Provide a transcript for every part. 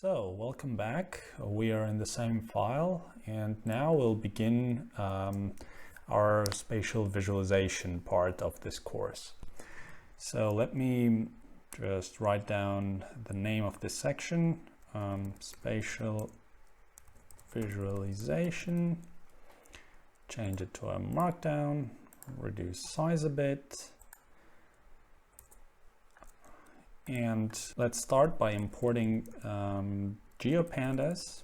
So, welcome back. We are in the same file, and now we'll begin our spatial visualization part of this course. So let me just write down the name of this section, spatial visualization, change it to a markdown, reduce size a bit. And let's start by importing GeoPandas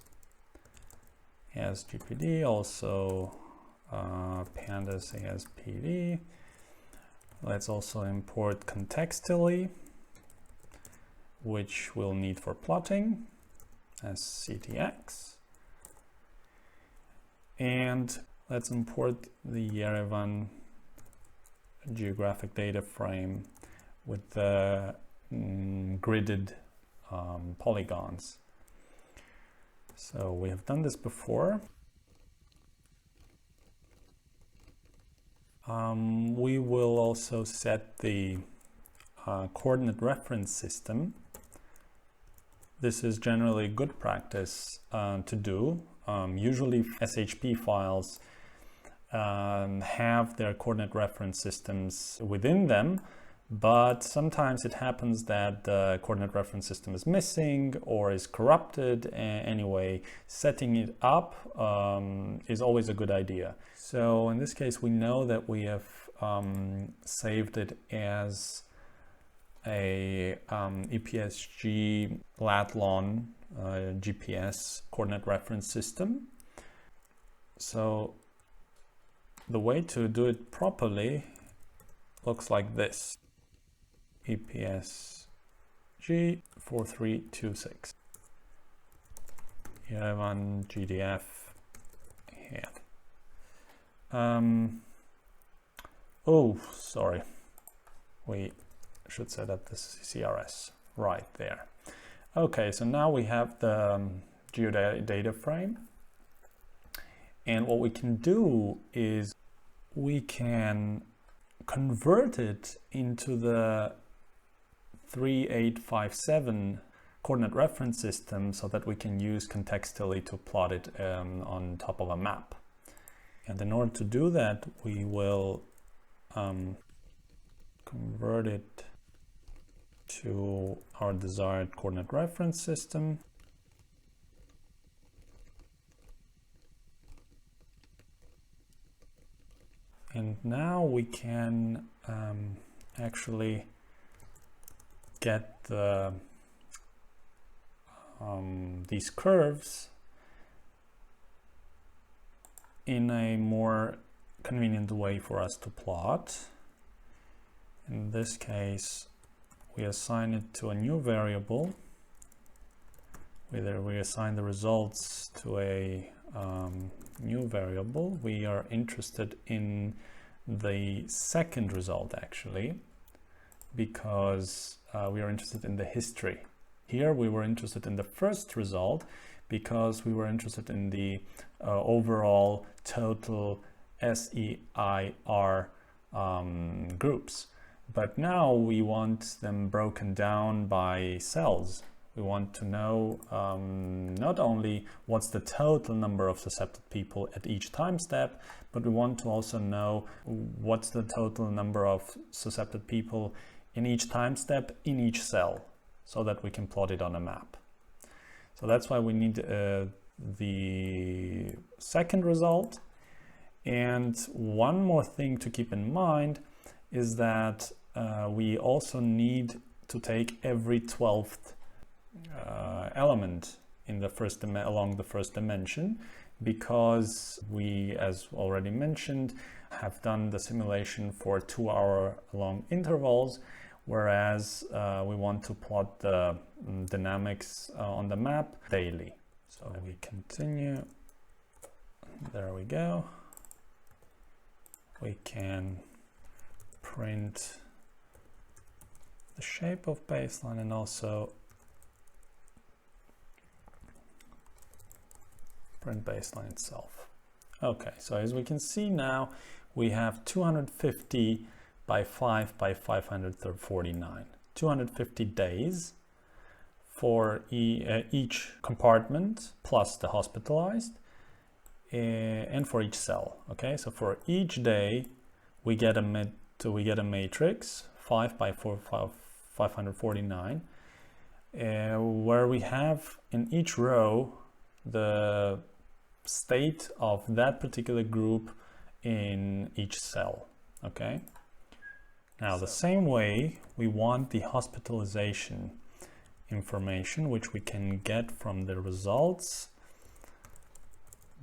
as GPD, also pandas as PD. Let's also import contextually, which we'll need for plotting as CTX. And let's import the Yerevan geographic data frame with the gridded polygons. So we have done this before. We will also set the coordinate reference system. This is generally good practice to do. Usually SHP files have their coordinate reference systems within them, but sometimes it happens that the coordinate reference system is missing or is corrupted. Anyway, setting it up is always a good idea. So in this case, we know that we have saved it as a EPSG Lathlon GPS coordinate reference system. So the way to do it properly looks like this. EPSG 4326. Yerevan GDF head. Oh, sorry. We should set up this CRS right there. Okay, so now we have the geodata frame. And what we can do is we can convert it into the 3857 coordinate reference system so that we can use contextually to plot it on top of a map. And in order to do that, we will convert it to our desired coordinate reference system. And now we can actually get the, these curves in a more convenient way for us to plot. In this case, we assign it to a new variable. Whether we assign the results to a new variable, we are interested in the second result actually, because we are interested in the history. Here we were interested in the first result because we were interested in the overall total SEIR groups. But now we want them broken down by cells. We want to know not only what's the total number of suscepted people at each time step, but we want to also know what's the total number of suscepted people in each time step in each cell, so that we can plot it on a map. So that's why we need the second result. And one more thing to keep in mind is that we also need to take every 12th element in the along the first dimension, because we, as already mentioned, have done the simulation for 2-hour long intervals, whereas we want to plot the dynamics on the map daily. So we continue. There we go. We can print the shape of baseline and also print baseline itself. Okay, so as we can see now, we have 250 by 5 by 549. 250 days for each compartment plus the hospitalized, and for each cell. Okay, so for each day we get a matrix 5 by 549, where we have in each row the state of that particular group in each cell. Okay, now the same way we want the hospitalization information, which we can get from the results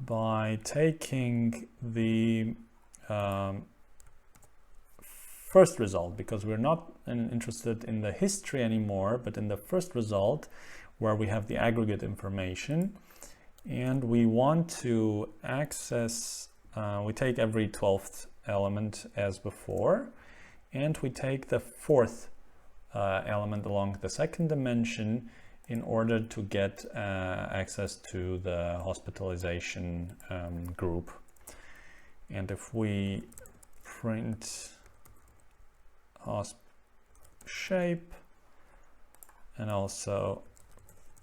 by taking the first result, because we're not interested in the history anymore, but in the first result where we have the aggregate information, and we want to access, we take every 12th element as before, and we take the fourth element along the second dimension in order to get access to the hospitalization group. And if we print hosp shape and also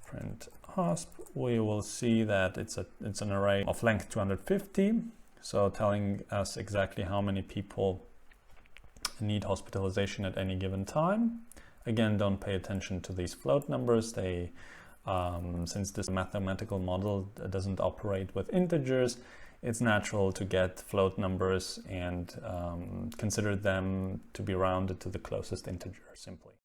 print hosp, we will see that it's an array of length 250, so telling us exactly how many people need hospitalization at any given time. Again, don't pay attention to these float numbers. They, since this mathematical model doesn't operate with integers, it's natural to get float numbers and consider them to be rounded to the closest integer simply.